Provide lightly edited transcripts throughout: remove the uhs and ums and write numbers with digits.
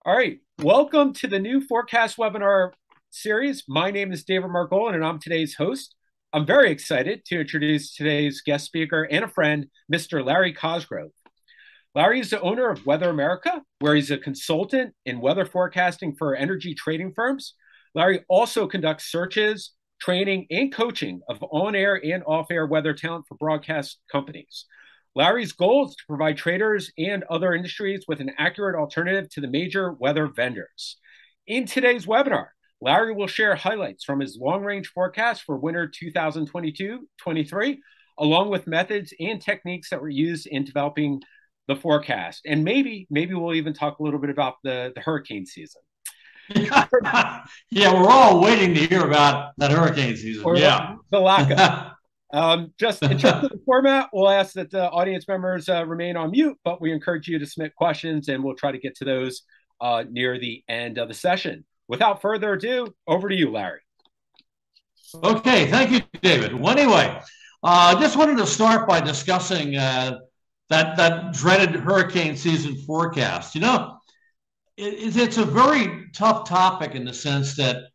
All right, welcome to the new forecast webinar series. My name is David Margolin, and I'm today's host. I'm very excited to introduce today's guest speaker and a friend, Mr. Larry Cosgrove. Larry is the owner of WeatherAMERICA, where he's a consultant in weather forecasting for energy trading firms. Larry also conducts searches, training, and coaching of on-air and off-air weather talent for broadcast companies. Larry's goal is to provide traders and other industries with an accurate alternative to the major weather vendors. In today's webinar, Larry will share highlights from his long-range forecast for winter 2022-23, along with methods and techniques that were used in developing the forecast. And maybe we'll even talk a little bit about the hurricane season. Yeah, we're all waiting to hear about that hurricane season. Or the lack of. Just in terms of the format, we'll ask that the audience members remain on mute, but we encourage you to submit questions and we'll try to get to those near the end of the session. Without further ado, over to you, Larry. Okay, thank you, David. Well, anyway, I just wanted to start by discussing that dreaded hurricane season forecast. You know, it's a very tough topic in the sense that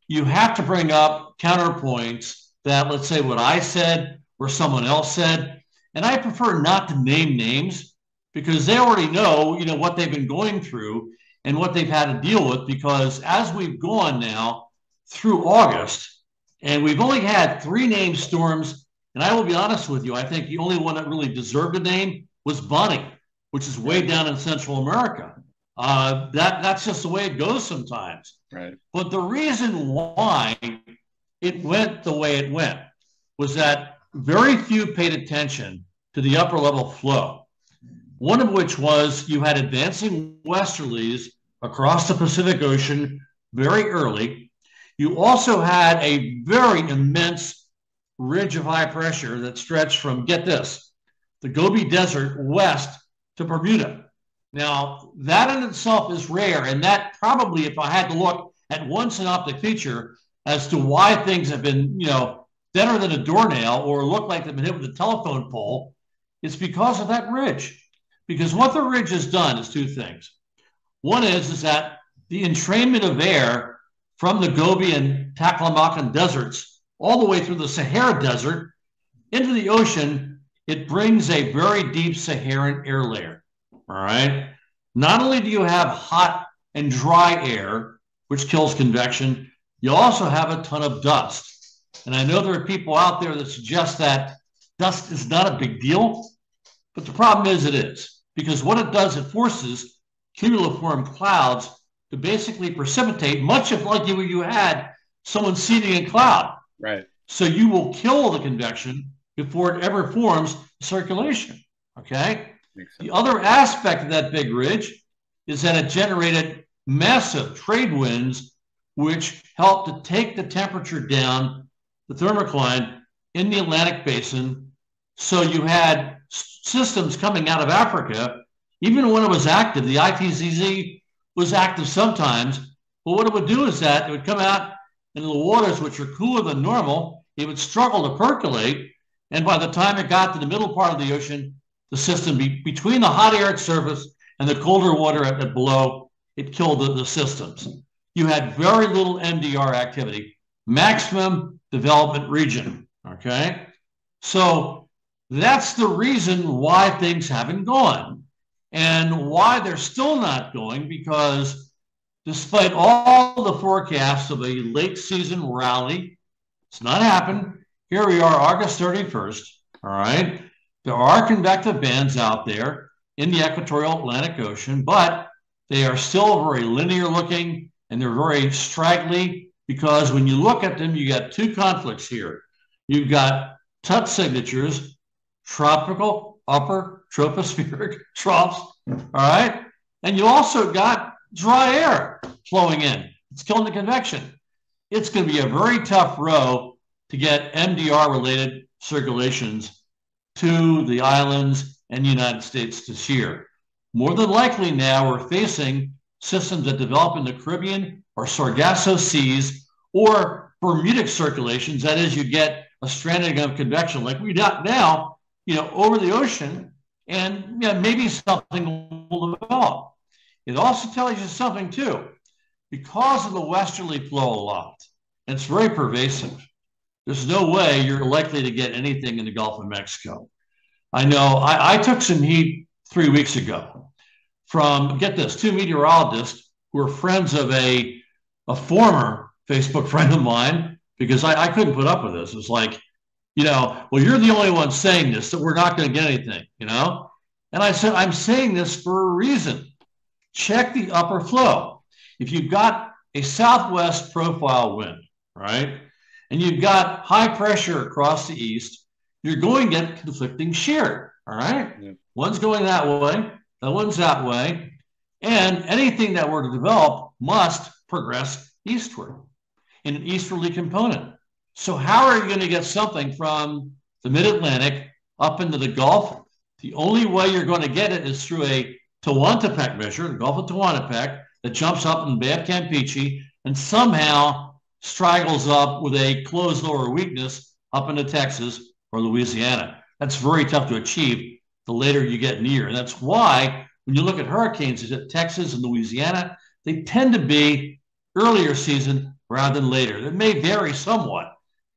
you have to bring up counterpoints that, let's say, what I said or someone else said. And I prefer not to name names because they already know, what they've been going through and what they've had to deal with, because as we've gone now through August, and we've only had 3 named storms, and I will be honest with you, I think the only one that really deserved a name was Bonnie, which is way down in Central America. That's just the way it goes sometimes. Right. But the reason why it went the way it went was that very few paid attention to the upper level flow. One of which was you had advancing westerlies across the Pacific Ocean very early. You also had a very immense ridge of high pressure that stretched from, get this, the Gobi Desert west to Bermuda. Now, that in itself is rare, and that probably, if I had to look at one synoptic feature as to why things have been, deader than a doornail or look like they've been hit with a telephone pole, it's because of that ridge. Because what the ridge has done is 2 things. One is that the entrainment of air from the Gobi and Taklamakan deserts all the way through the Sahara Desert into the ocean, it brings a very deep Saharan air layer. All right. Not only do you have hot and dry air, which kills convection, you also have a ton of dust. And I know there are people out there that suggest that dust is not a big deal, but the problem is it is. Because what it does, it forces cumuliform clouds to basically precipitate, much of like you had someone seeding a cloud. Right. So you will kill the convection before it ever forms circulation. Okay. The other aspect of that big ridge is that it generated massive trade winds, which helped to take the temperature down, the thermocline in the Atlantic basin. So you had systems coming out of Africa, even when it was active. The ITCZ was active sometimes, but what it would do is that it would come out into the waters, which are cooler than normal. It would struggle to percolate, and by the time it got to the middle part of the ocean, the system between the hot air at surface and the colder water at below, it killed the systems. You had very little MDR activity, maximum development region. Okay, so that's the reason why things haven't gone and why they're still not going, because despite all the forecasts of a late season rally, it's not happened. Here we are, August 31st. All right. There are convective bands out there in the equatorial Atlantic Ocean, but they are still very linear looking and they're very straggly, because when you look at them, you got 2 conflicts here. You've got TUT signatures, tropical upper tropospheric troughs, all right? And you also got dry air flowing in. It's killing the convection. It's going to be a very tough row to get MDR-related circulations to the islands and the United States this year. More than likely now we're facing systems that develop in the Caribbean or Sargasso seas or Bermudic circulations. That is, you get a stranding of convection like we got now, over the ocean, and maybe something will develop. It also tells you something too. Because of the westerly flow aloft, and it's very pervasive, there's no way you're likely to get anything in the Gulf of Mexico. I know I took some heat 3 weeks ago from, get this, two meteorologists who are friends of a former Facebook friend of mine, because I couldn't put up with this. It's like, well, you're the only one saying this, that we're not going to get anything, And I said, I'm saying this for a reason. Check the upper flow. If you've got a southwest profile wind, right, and you've got high pressure across the east, you're going to get conflicting shear, all right? Yeah. One's going that way, the one's that way, and anything that were to develop must progress eastward in an easterly component. So how are you going to get something from the mid-Atlantic up into the Gulf? The only way you're going to get it is through a Tehuantepec measure, the Gulf of Tehuantepec, that jumps up in the Bay of Campeche and somehow straggles up with a closed lower weakness up into Texas or Louisiana. That's very tough to achieve the later you get near. And that's why when you look at hurricanes at Texas and Louisiana, they tend to be earlier season rather than later. It may vary somewhat.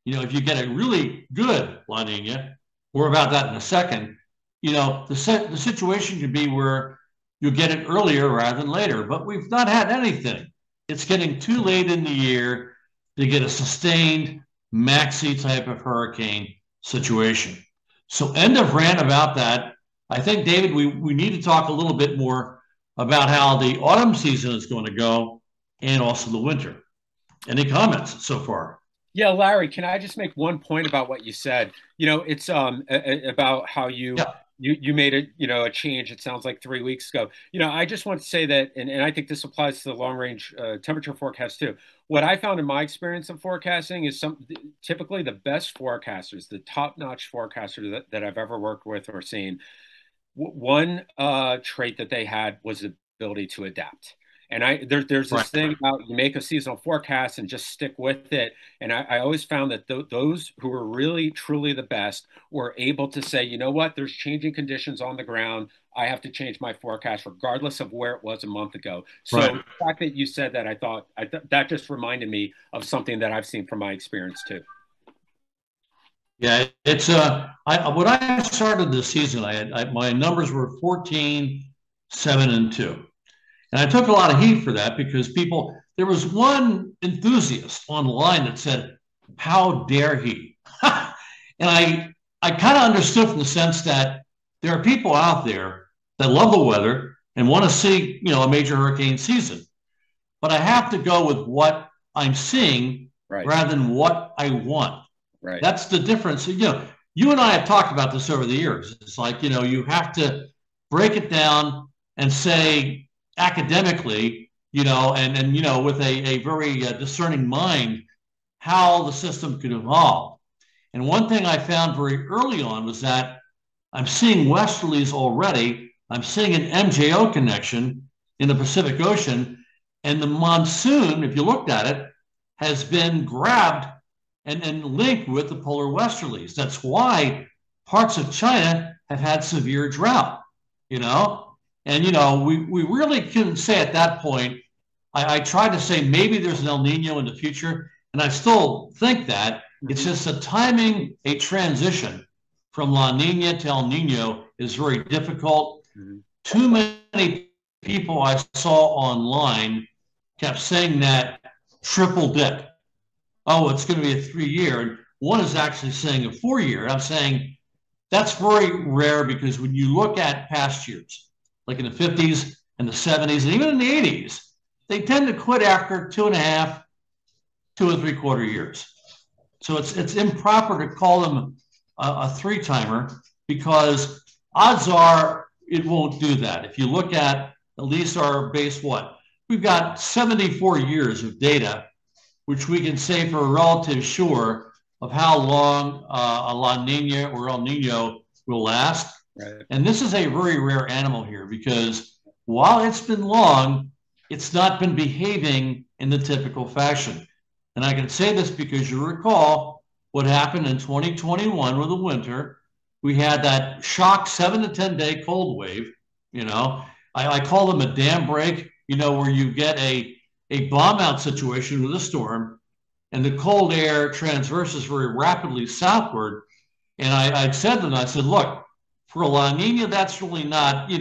If you get a really good La Nina, we're about that in a second, the situation could be where you get it earlier rather than later, but we've not had anything. It's getting too late in the year to get a sustained maxi type of hurricane situation. So end of rant about that. I think, David, we need to talk a little bit more about how the autumn season is going to go and also the winter. Any comments so far? Yeah, Larry, can I just make one point about what you said? It's about how you made a change, it sounds like 3 weeks ago. I just want to say that, and I think this applies to the long range temperature forecast too. What I found in my experience of forecasting is typically the best forecasters, the top-notch forecasters that I've ever worked with or seen, one trait that they had was the ability to adapt. And there's this thing about you make a seasonal forecast and just stick with it. And I always found that those who were really, truly the best were able to say, you know what, there's changing conditions on the ground. I have to change my forecast regardless of where it was a month ago. So the fact that you said that, I thought that just reminded me of something that I've seen from my experience too. Yeah, it's when I started this season, my numbers were 14, 7, and 2. And I took a lot of heat for that because there was one enthusiast online that said, how dare he? And I kind of understood from the sense that there are people out there that love the weather and want to see, a major hurricane season. But I have to go with what I'm seeing rather than what I want. Right. That's the difference. You and I have talked about this over the years. It's like, you have to break it down and say, academically, and with a very discerning mind, how the system could evolve. And one thing I found very early on was that I'm seeing westerlies already. I'm seeing an MJO connection in the Pacific Ocean, and the monsoon, if you looked at it, has been grabbed and linked with the polar westerlies. That's why parts of China have had severe drought, And, we really couldn't say at that point. I tried to say maybe there's an El Nino in the future, and I still think that. It's just the timing, a transition from La Nina to El Nino is very difficult. Too many people I saw online kept saying that triple dip. Oh, it's going to be a 3-year. And one is actually saying a 4-year. I'm saying that's very rare because when you look at past years, like in the 50s and the 70s, and even in the 80s, they tend to quit after 2.5, 2 3/4 years. So it's improper to call them a 3-timer because odds are it won't do that. If you look at least our base, we've got 74 years of data, which we can say for a relative sure of how long a La Nina or El Nino will last. Right. And this is a very rare animal here because while it's been long, it's not been behaving in the typical fashion. And I can say this because you recall what happened in 2021 with the winter. We had that shock 7 to 10 day cold wave, I call them a dam break, where you get a bomb out situation with a storm and the cold air transverses very rapidly southward. And I'd said to them, I said, look, for a La Nina, that's really not,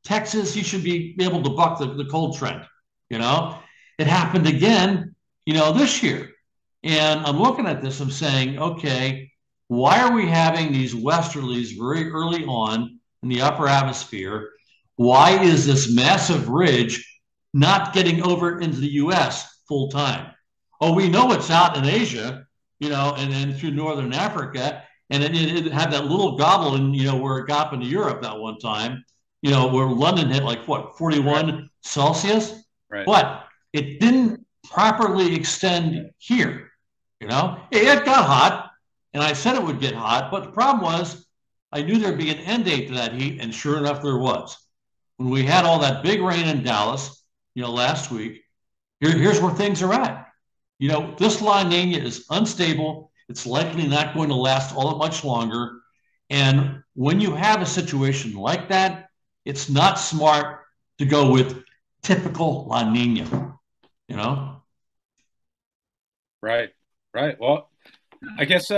Texas, you should be able to buck the cold trend, It happened again, this year. And I'm looking at this, I'm saying, okay, why are we having these westerlies very early on in the upper atmosphere? Why is this massive ridge not getting over into the US full time? Oh, we know it's out in Asia, and then through Northern Africa. And it had that little gobble in, where it got up into Europe that one time, where London hit like what, 41 Celsius? Right. But it didn't properly extend here. It got hot, and I said it would get hot, but the problem was I knew there'd be an end date to that heat, and sure enough, there was. When we had all that big rain in Dallas, last week, here's where things are at. This La Nina is unstable. It's likely not going to last all that much longer. And when you have a situation like that, it's not smart to go with typical La Nina, Right. Well, I guess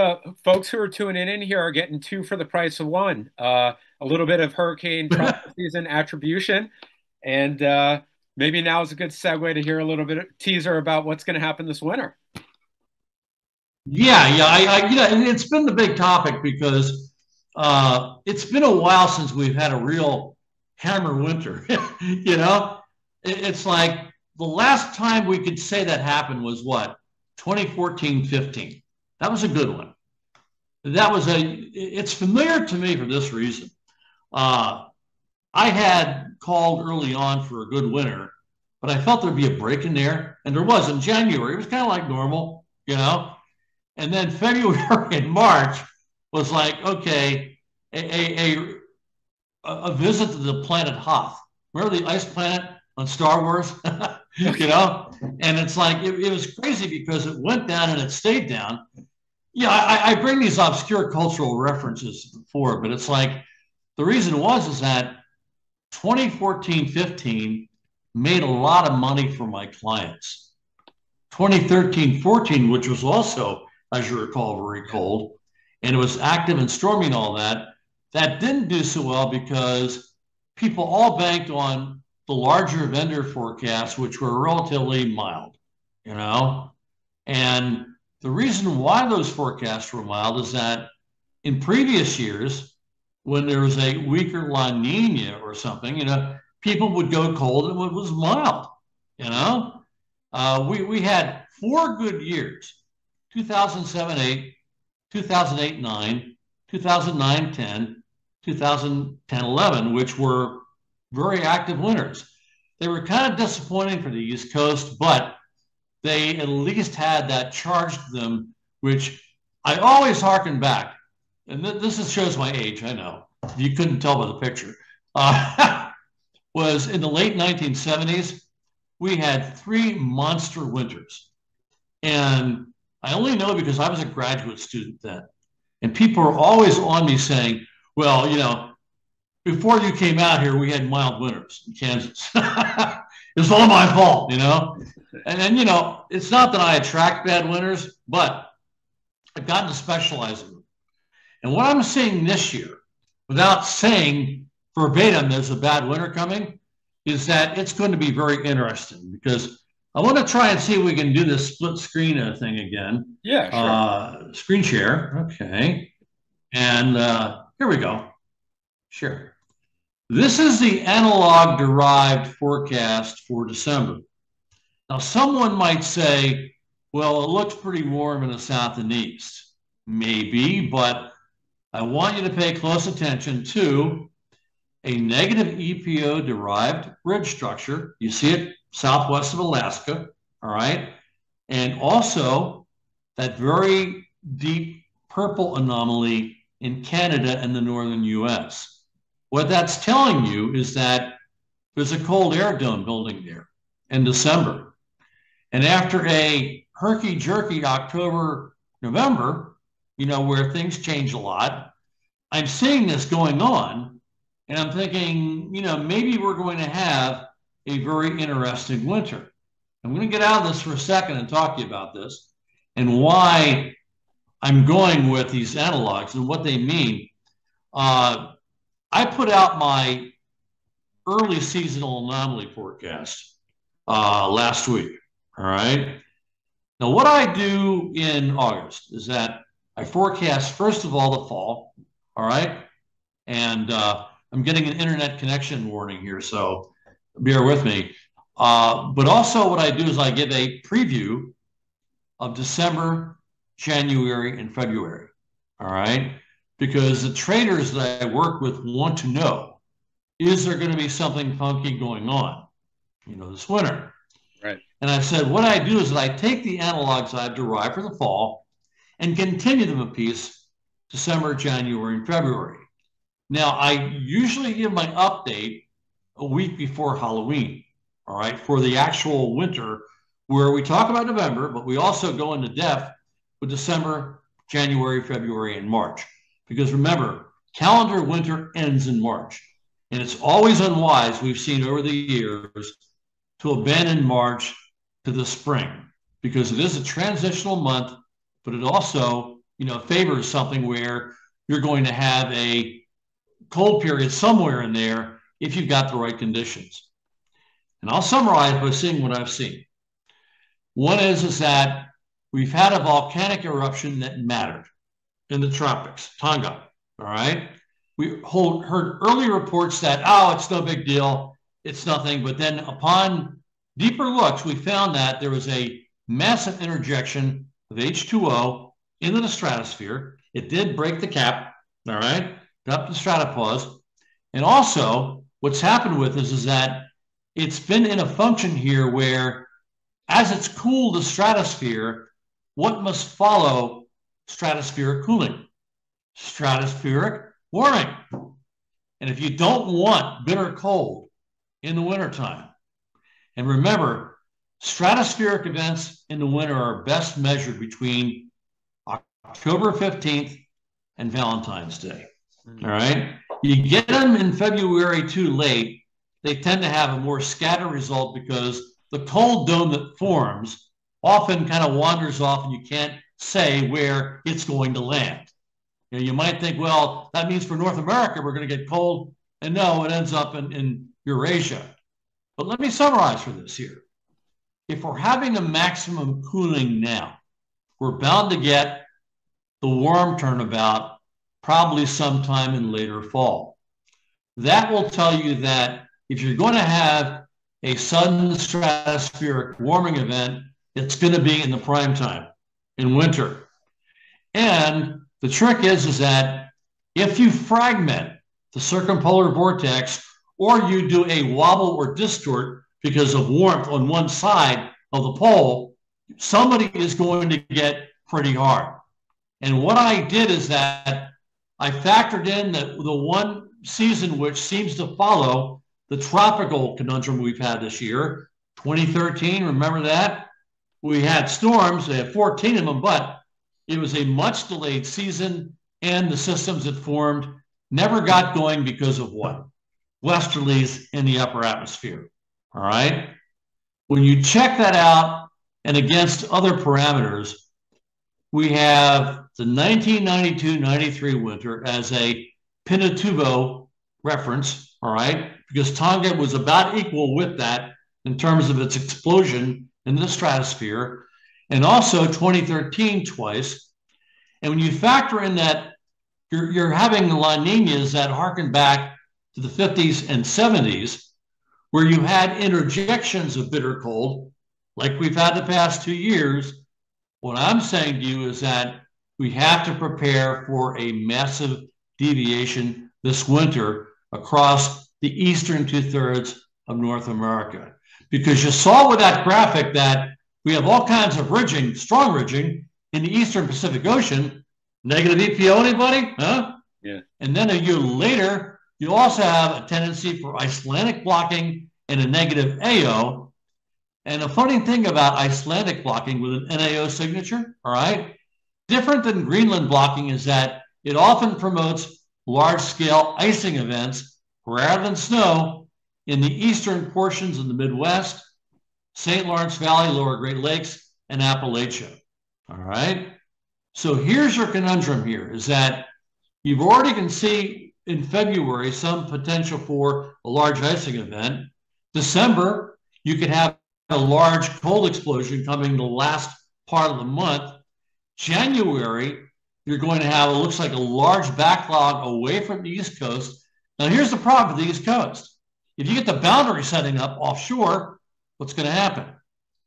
folks who are tuning in here are getting two for the price of one. A little bit of hurricane season attribution, and maybe now is a good segue to hear a little bit of teaser about what's going to happen this winter. Yeah. It's been the big topic because it's been a while since we've had a real hammer winter. It's like the last time we could say that happened was what, 2014-15. That was a good one. It's familiar to me for this reason. I had called early on for a good winter, but I felt there'd be a break in there, and there was in January. It was kind of like normal, and then February and March was like, okay, a visit to the planet Hoth. Remember the ice planet on Star Wars? And it's like, it was crazy because it went down and it stayed down. Yeah, I bring these obscure cultural references before, but it's like, the reason is that 2014-15 made a lot of money for my clients. 2013-14, which was also, as you recall, very cold, and it was active and stormy and all that, that didn't do so well because people all banked on the larger vendor forecasts, which were relatively mild, And the reason why those forecasts were mild is that in previous years, when there was a weaker La Nina or something, people would go cold and it was mild, We had 4 good years, 2007-8, 2008-9, 2009-10, 2010-11, which were very active winters. They were kind of disappointing for the East Coast, but they at least had that charge to them, which I always harken back. And this shows my age, I know. You couldn't tell by the picture. Was in the late 1970s, we had 3 monster winters. And I only know because I was a graduate student then. And people were always on me saying, well, before you came out here, we had mild winters in Kansas. It was all my fault, And then, it's not that I attract bad winters, but I've gotten to specialize in them. And what I'm seeing this year, without saying verbatim there's a bad winter coming, is that it's going to be very interesting because I want to try and see if we can do this split screen thing again. Yeah, sure. Screen share. Okay. And here we go. Sure. This is the analog derived forecast for December. Now, someone might say, well, it looks pretty warm in the south and east. Maybe, but I want you to pay close attention to a negative EPO derived ridge structure. You see it southwest of Alaska, all right? And also that very deep purple anomaly in Canada and the northern US. What that's telling you is that there's a cold air dome building there in December. And after a herky-jerky October, November, where things change a lot, I'm seeing this going on And I'm thinking, maybe we're going to have a very interesting winter. I'm going to get out of this for a second and talk to you about this and why I'm going with these analogs and what they mean. I put out my early seasonal anomaly forecast last week. All right. Now, what I do in August is that I forecast, first of all, the fall. All right. And I'm getting an internet connection warning here, so bear with me. But also what I do is I give a preview of December, January, and February. All right. Because the traders that I work with want to know, is there going to be something funky going on, this winter? Right. And I said, what I do is that I take the analogs I've derived for the fall and continue them a piece December, January, and February. Now, I usually give my update a week before Halloween, all right, for the actual winter, where we talk about November, but we also go into depth with December, January, February, and March. Because remember, calendar winter ends in March. And it's always unwise, we've seen over the years, to abandon March to the spring, because it is a transitional month, but it also, favors something where you're going to have a cold period somewhere in there if you've got the right conditions. And I'll summarize by seeing what I've seen. One is that we've had a volcanic eruption that mattered in the tropics, Tonga, all right? We heard early reports that, it's no big deal, it's nothing. But then upon deeper looks, we found that there was a massive interjection of H2O into the stratosphere. It did break the cap, all right, up to stratopause. And also, what's happened with this is that it's been in a function here where, as it's cooled the stratosphere, what must follow stratospheric cooling? Stratospheric warming. And if you don't want bitter cold in the wintertime, and remember, stratospheric events in the winter are best measured between October 15th and Valentine's Day. All right. You get them in February too late, they tend to have a more scattered result because the cold dome that forms often kind of wanders off and you can't say where it's going to land. You might think, well, that means for North America, we're going to get cold. And no, it ends up in Eurasia. But let me summarize for this here. If we're having a maximum cooling now, we're bound to get the warm turnabout probably sometime in later fall. That will tell you that if you're going to have a sudden stratospheric warming event, it's going to be in the prime time, in winter. And the trick is that if you fragment the circumpolar vortex, or you do a wobble or distort because of warmth on one side of the pole, somebody is going to get pretty hard. And what I did is that I factored in the one season which seems to follow the tropical conundrum we've had this year, 2013, remember that? We had storms, they had 14 of them, but it was a much delayed season, and the systems that formed never got going because of what? Westerlies in the upper atmosphere, all right? When you check that out and against other parameters, we have the 1992-93 winter as a Pinatubo reference, all right? Because Tonga was about equal with that in terms of its explosion in the stratosphere, and also 2013 twice. And when you factor in that you're having La Niñas that harken back to the 50s and 70s, where you had interjections of bitter cold, like we've had the past 2 years, what I'm saying to you is that we have to prepare for a massive deviation this winter across the eastern 2/3 of North America. Because you saw with that graphic that we have all kinds of ridging, strong ridging in the eastern Pacific Ocean. Negative EPO, anybody? Huh? Yeah. And then a year later, you also have a tendency for Icelandic blocking and a negative AO. And a funny thing about Icelandic blocking with an NAO signature, all right, different than Greenland blocking is that it often promotes large-scale icing events rather than snow in the eastern portions of the Midwest, St. Lawrence Valley, lower Great Lakes, and Appalachia. All right. So here's your conundrum here is that you've already can see in February some potential for a large icing event. December, you could have a large cold explosion coming the last part of the month. January, you're going to have, it looks like a large backlog away from the East Coast. Now, here's the problem with the East Coast. If you get the boundary setting up offshore, what's going to happen?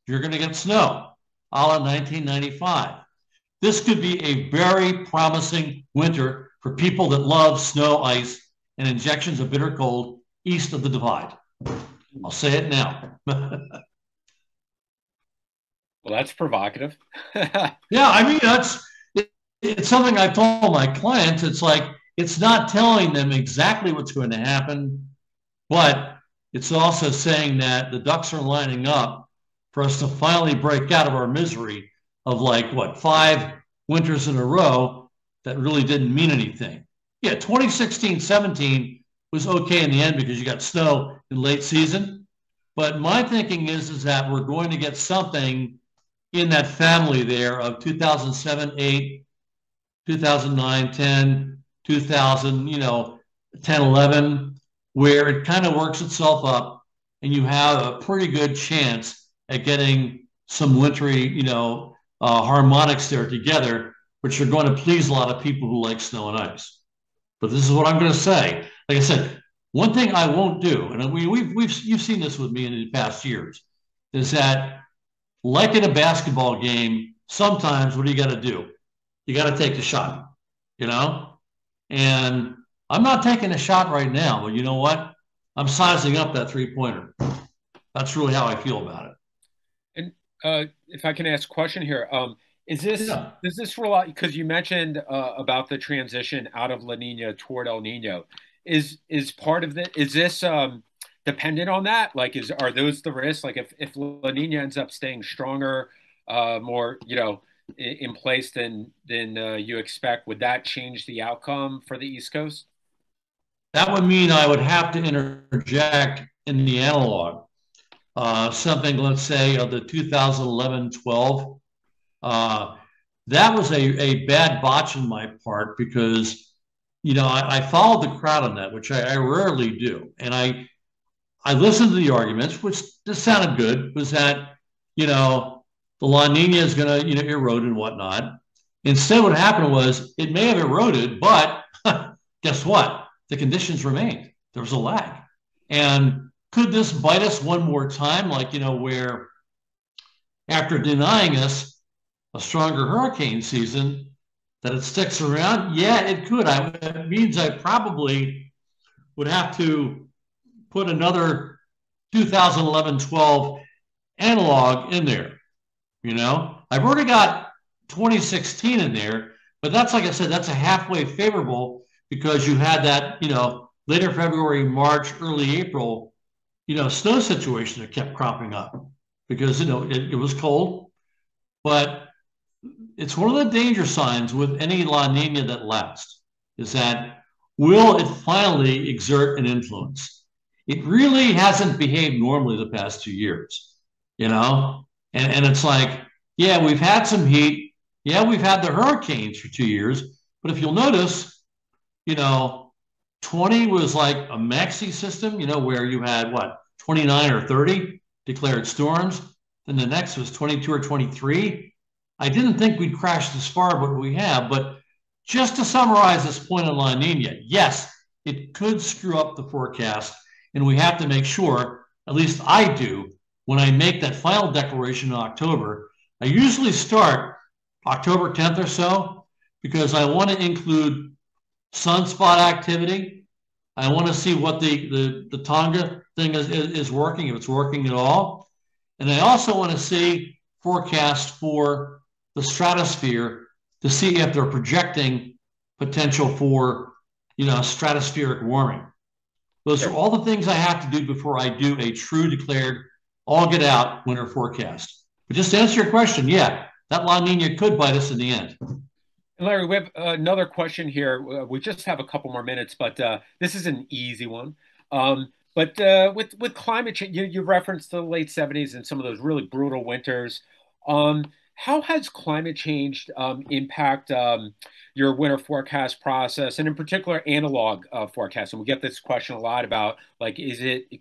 You're going to get snow, a la 1995. This could be a very promising winter for people that love snow, ice, and injections of bitter cold east of the divide. I'll say it now. Well, that's provocative. Yeah, I mean, it's something I've told my clients. It's like, it's not telling them exactly what's going to happen, but it's also saying that the ducks are lining up for us to finally break out of our misery of like, what, 5 winters in a row that really didn't mean anything. Yeah, 2016-17 was okay in the end because you got snow in late season. But my thinking is that we're going to get something in that family there of 2007, 8, 2009, 10, 2000, 10, 11, where it kind of works itself up and you have a pretty good chance at getting some wintry, harmonics there together, which are going to please a lot of people who like snow and ice. But this is what I'm going to say. Like I said, one thing I won't do, and you've seen this with me in the past years, is that like in a basketball game, sometimes what do you got to do? You got to take the shot, And I'm not taking a shot right now, but you know what? I'm sizing up that three-pointer. That's really how I feel about it. And if I can ask a question here, does this rely, because you mentioned about the transition out of La Nina toward El Nino, is part of it? Is this dependent on that? Like, are those the risks? Like, if La Nina ends up staying stronger, more in place than you expect, would that change the outcome for the East Coast? That would mean I would have to interject in the analog something, let's say, of the 2011-12. That was a bad botch on my part because, I followed the crowd on that, which I rarely do. And I listened to the arguments, which just sounded good, was that, the La Nina is going to, erode and whatnot. Instead, what happened was it may have eroded, but guess what? The conditions remained. There was a lag. And could this bite us one more time? Like, where after denying us a stronger hurricane season, that it sticks around? Yeah, it could. It means I probably would have to put another 2011-12 analog in there. I've already got 2016 in there, but that's, like I said, that's a halfway favorable because you had that, later February, March, early April, snow situation that kept cropping up because, it was cold. But it's one of the danger signs with any La Nina that lasts is that will it finally exert an influence? It really hasn't behaved normally the past 2 years, And it's like, yeah, we've had some heat. Yeah, we've had the hurricanes for 2 years. But if you'll notice, 20 was like a maxi system, where you had 29 or 30 declared storms. Then the next was 22 or 23. I didn't think we'd crash this far, but we have. But just to summarize this point on La Nina, yes, it could screw up the forecast. And we have to make sure, at least I do, when I make that final declaration in October. I usually start October 10th or so because I want to include sunspot activity. I want to see what the Tonga thing is working, if it's working at all. And I also want to see forecast for the stratosphere to see if they're projecting potential for, stratospheric warming. Those are all the things I have to do before I do a true declared all get out winter forecast. But just to answer your question, yeah, that La Nina could bite us in the end. And Larry, we have another question here. We just have a couple more minutes, but this is an easy one. But with climate change, you referenced the late 70s and some of those really brutal winters. How has climate change impact your winter forecast process, and in particular analog forecasting? We get this question a lot about, like,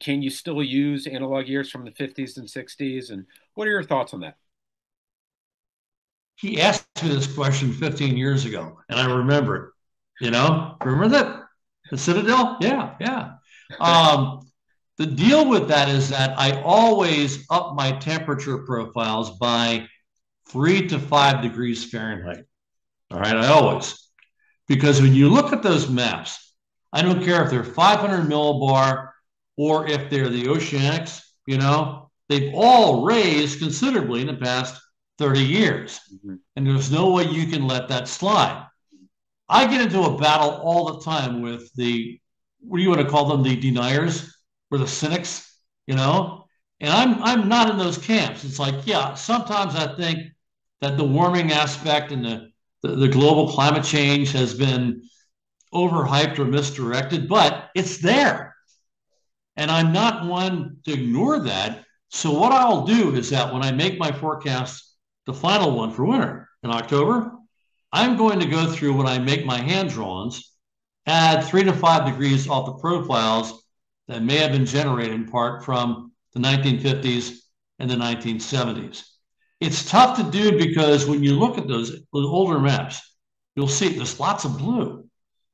can you still use analog years from the 50s and 60s? And what are your thoughts on that? He asked me this question 15 years ago, and I remember it. Remember that? The Citadel? Yeah, yeah. The deal with that is that I always up my temperature profiles by 3 to 5 degrees Fahrenheit. All right, I always. Because when you look at those maps, I don't care if they're 500 millibar or if they're the oceanics, they've all raised considerably in the past 30 years. Mm-hmm. And there's no way you can let that slide. I get into a battle all the time with what do you want to call them? The deniers or the cynics, and I'm not in those camps. It's like, yeah, sometimes I think that the warming aspect and the global climate change has been overhyped or misdirected, but it's there. And I'm not one to ignore that. So what I'll do is that when I make my forecast, the final one for winter in October, I'm going to go through when I make my hand drawings, add 3 to 5 degrees off the profiles that may have been generated in part from the 1950s and the 1970s. It's tough to do because when you look at those older maps, you'll see there's lots of blue,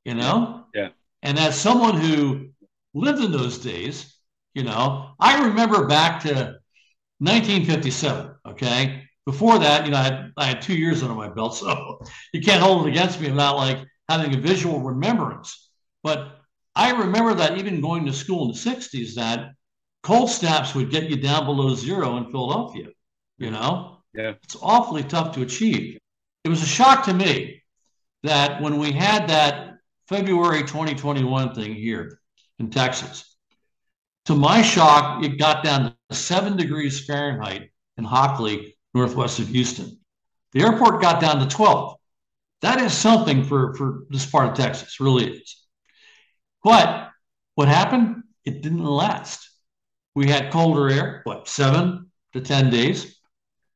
Yeah. And as someone who lived in those days, I remember back to 1957, okay? Before that, I had 2 years under my belt, so you can't hold it against me about like having a visual remembrance. But I remember that even going to school in the 60s, that cold snaps would get you down below zero in Philadelphia, Yeah. It's awfully tough to achieve. It was a shock to me that when we had that February 2021 thing here in Texas, to my shock, it got down to 7 degrees Fahrenheit in Hockley, northwest of Houston. The airport got down to 12. That is something for this part of Texas, really is. But what happened? It didn't last. We had colder air, 7 to 10 days,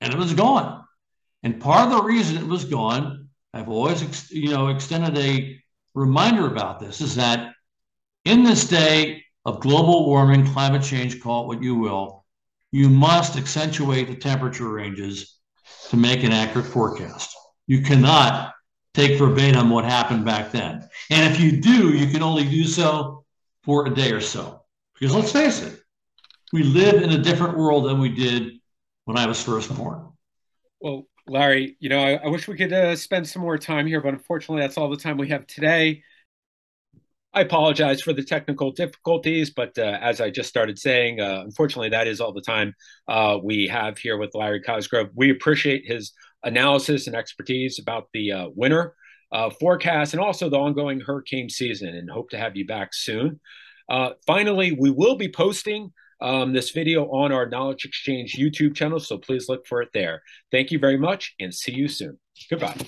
and it was gone. And part of the reason it was gone, I've always extended a reminder about this, is that in this day of global warming, climate change, call it what you will, you must accentuate the temperature ranges to make an accurate forecast. You cannot take verbatim what happened back then. And if you do, you can only do so for a day or so. Because let's face it, we live in a different world than we did when I was first born. Well, Larry, I wish we could spend some more time here, but unfortunately, that's all the time we have today. I apologize for the technical difficulties, but as I just started saying, unfortunately, that is all the time we have here with Larry Cosgrove. We appreciate his analysis and expertise about the winter forecast and also the ongoing hurricane season, and hope to have you back soon. Finally, we will be posting this video on our Knowledge Exchange YouTube channel, so please look for it there. Thank you very much, and see you soon. Goodbye.